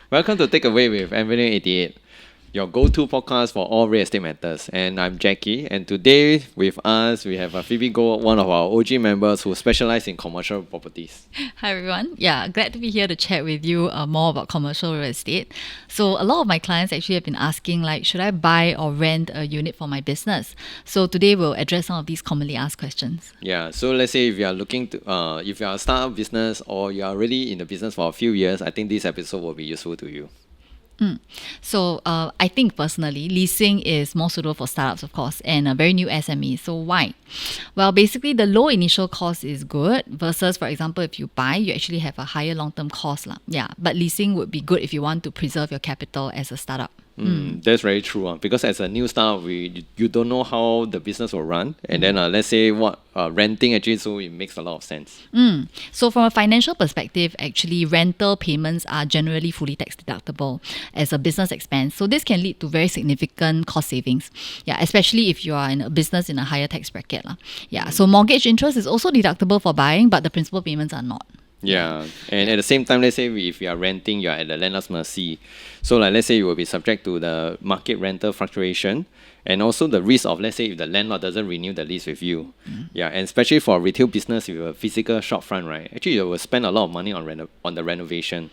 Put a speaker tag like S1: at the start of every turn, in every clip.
S1: Welcome to Take Away with Avenue 88, your go-to podcast for all real estate matters. And I'm Jackie, and today with us we have Phoebe Goh, one of our OG members who specialize in commercial properties.
S2: Hi everyone. Yeah, glad to be here to chat with you more about commercial real estate. So a lot of my clients actually have been asking should I buy or rent a unit for my business? So today we'll address some of these commonly asked questions.
S1: Yeah, so let's say if you are looking to, if you are a startup business or you are already in the business for a few years, I think this episode will be useful to you.
S2: So I think personally, leasing is more suitable for startups, of course, and a very new SME. So why? Well, basically, the low initial cost is good versus, for example, if you buy, you actually have a higher long-term cost. Yeah, but leasing would be good if you want to preserve your capital as a startup.
S1: That's very true. Because as a new startup, you don't know how the business will run. And then let's say renting actually, so it makes a lot of sense.
S2: So from a financial perspective, actually rental payments are generally fully tax deductible as a business expense. So this can lead to very significant cost savings. Yeah, especially if you are in a business in a higher tax bracket. Yeah, so mortgage interest is also deductible for buying, but the principal payments are not.
S1: Yeah, and at the same time, let's say if you are renting, you are at the landlord's mercy. So let's say you will be subject to the market rental fluctuation and also the risk of, let's say, if the landlord doesn't renew the lease with you. Yeah, and especially for retail business with a physical shopfront, right? Actually, you will spend a lot of money on the renovation.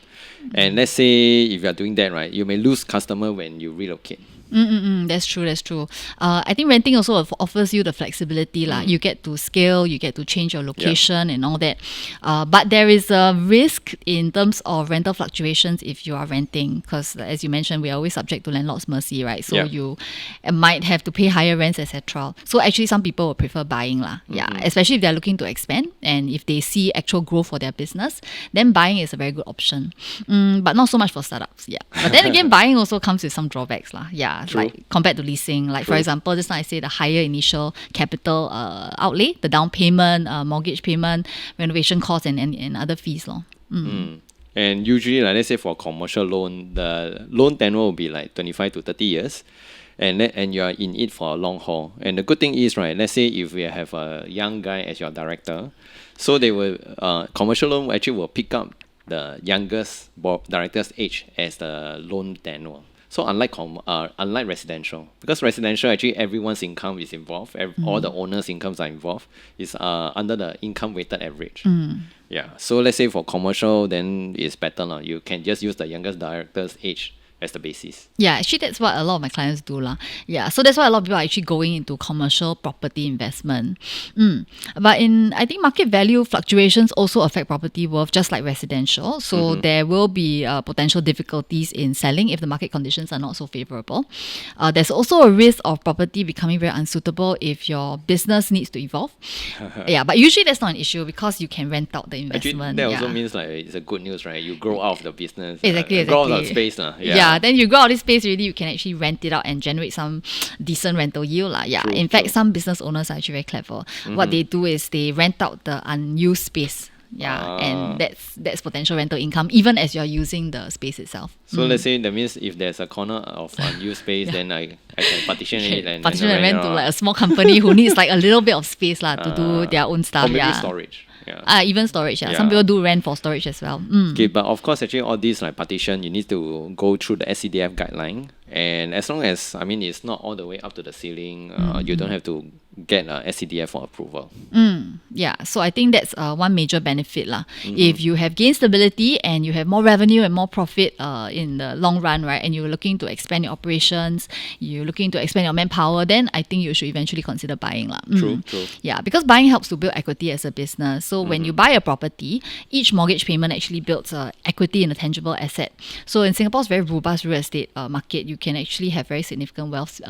S1: And let's say if you are doing that, right, you may lose customer when you relocate.
S2: That's true. I think renting also offers you the flexibility. You get to scale, you get to change your location and all that. But there is a risk in terms of rental fluctuations if you are renting, because as you mentioned, we are always subject to landlord's mercy, right? So you might have to pay higher rents, etc. So actually some people will prefer buying. Especially if they're looking to expand and if they see actual growth for their business, then buying is a very good option. But not so much for startups. But then again, buying also comes with some drawbacks.
S1: True.
S2: Like compared to leasing, for example, just now I say the higher initial capital outlay, the down payment, mortgage payment, renovation costs, and other fees.
S1: And usually, let's say for commercial loan, the loan tenure will be 25 to 30 years, and you are in it for a long haul. And the good thing is, right, let's say if we have a young guy as your director, so they will commercial loan actually will pick up the youngest director's age as the loan tenure. So unlike residential, because residential actually everyone's income is involved, all the owners' incomes are involved, is under the income weighted average. Yeah. So let's say for commercial, then it's better. You can just use the youngest director's age as the basis.
S2: Yeah, actually that's what a lot of my clients do. Yeah, so that's why a lot of people are actually going into commercial property investment. But I think market value fluctuations also affect property worth just like residential. So there will be potential difficulties in selling if the market conditions are not so favorable. There's also a risk of property becoming very unsuitable if your business needs to evolve. But usually that's not an issue because you can rent out the investment.
S1: Actually, that also means it's a good news, right? You grow out of the business.
S2: Exactly.
S1: Grow out of the space.
S2: Then you grow out of this space already, you can actually rent it out and generate some decent rental yield. In fact, some business owners are actually very clever. What they do is they rent out the unused space. And that's potential rental income even as you're using the space itself.
S1: So let's say that means if there's a corner of unused space, then I can partition it and
S2: rent to a small company who needs a little bit of space to do their own stuff.
S1: Or maybe storage.
S2: Even storage. Some people do rent for storage as well.
S1: Okay, but of course, actually, all these partition, you need to go through the SCDF guideline. And as long as, it's not all the way up to the ceiling, you don't have to get SCDF for approval.
S2: So I think that's one major benefit. If you have gain stability and you have more revenue and more profit in the long run, right, and you're looking to expand your operations, you're looking to expand your manpower, then I think you should eventually consider buying.
S1: True.
S2: Yeah, because buying helps to build equity as a business. So when you buy a property, each mortgage payment actually builds equity in a tangible asset. So in Singapore's very robust real estate market, you can actually have very significant wealth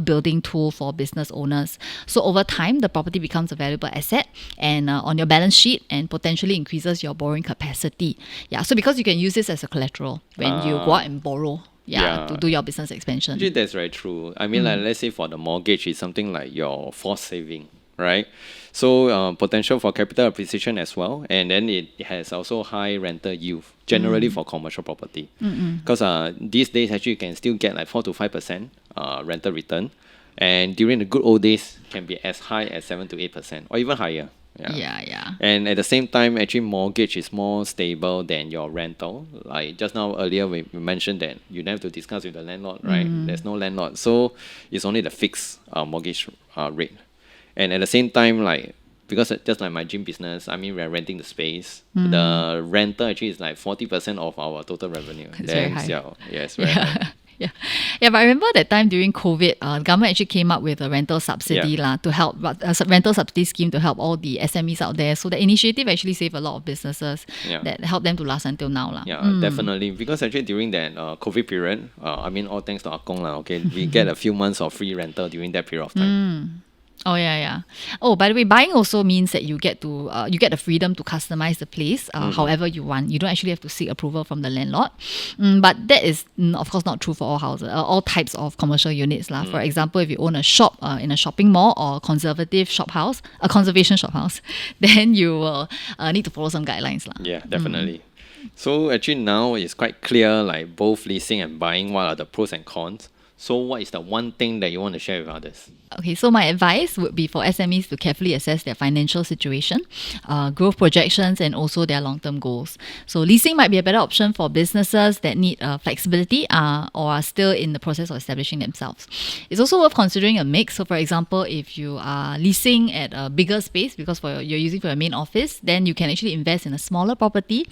S2: building tool for business owners. So over time, the property becomes a valuable asset and on your balance sheet and potentially increases your borrowing capacity. So because you can use this as a collateral when you go out and borrow. To do your business expansion.
S1: Actually, that's very true. Let's say for the mortgage, it's something like your forced saving, right? So potential for capital appreciation as well. And then it has also high rental yield, generally for commercial property. Because these days, actually, you can still get 4 to 5% rental return. And during the good old days, can be as high as 7 to 8% or even higher.
S2: Yeah.
S1: And at the same time, actually, mortgage is more stable than your rental. Like just now earlier, we mentioned that you don't have to discuss with the landlord, right? There's no landlord, so it's only the fixed mortgage rate. And at the same time, like because just like my gym business, I mean, we're renting the space. The rental actually is like 40% of our total revenue.
S2: It's very high.
S1: Yes, very high.
S2: Yeah, but I remember that time during COVID, the government actually came up with a rental subsidy
S1: Yeah.
S2: to help, rental subsidy scheme to help all the SMEs out there. So the initiative actually saved a lot of businesses that helped them to last until now lah.
S1: Yeah, definitely. Because actually during that COVID period, I mean, all thanks to Akong lah. Okay, we get a few months of free rental during that period of time.
S2: Oh yeah. Oh, by the way, buying also means that you get the freedom to customize the place however you want. You don't actually have to seek approval from the landlord. But that is of course not true for all houses, all types of commercial units lah. For example, if you own a shop in a shopping mall or a conservation shop house, then you will need to follow some guidelines lah.
S1: Yeah, definitely. So actually now it's quite clear, like both leasing and buying, what are the pros and cons. So what is the one thing that you want to share with others?
S2: Okay, so my advice would be for SMEs to carefully assess their financial situation, growth projections, and also their long-term goals. So leasing might be a better option for businesses that need flexibility or are still in the process of establishing themselves. It's also worth considering a mix. So for example, if you are leasing at a bigger space because you're using for your main office, then you can actually invest in a smaller property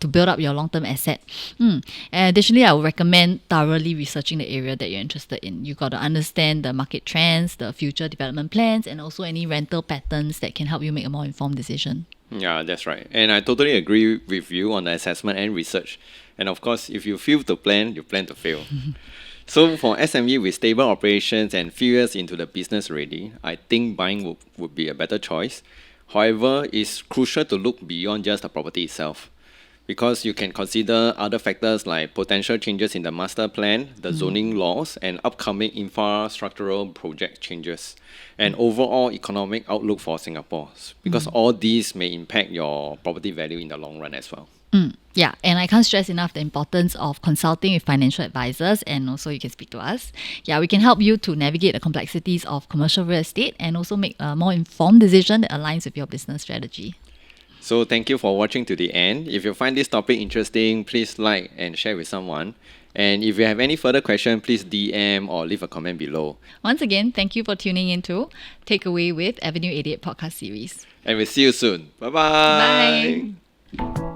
S2: to build up your long-term asset. And additionally, I would recommend thoroughly researching the area that you're interested in. You've got to understand the market trends, the future development plans, and also any rental patterns that can help you make a more informed decision.
S1: Yeah, that's right. And I totally agree with you on the assessment and research. And of course, if you fail to plan, you plan to fail. So for SME with stable operations and few years into the business already, I think buying would be a better choice. However, it's crucial to look beyond just the property itself, because you can consider other factors like potential changes in the master plan, the zoning laws, and upcoming infrastructural project changes, and overall economic outlook for Singapore, because all these may impact your property value in the long run as well.
S2: Yeah, and I can't stress enough the importance of consulting with financial advisors, and also you can speak to us. Yeah, we can help you to navigate the complexities of commercial real estate and also make a more informed decision that aligns with your business strategy.
S1: So thank you for watching to the end. If you find this topic interesting, please like and share with someone. And if you have any further question, please DM or leave a comment below.
S2: Once again, thank you for tuning in to Takeaway with Avenue 88 podcast series.
S1: And we'll see you soon. Bye-bye.
S2: Bye.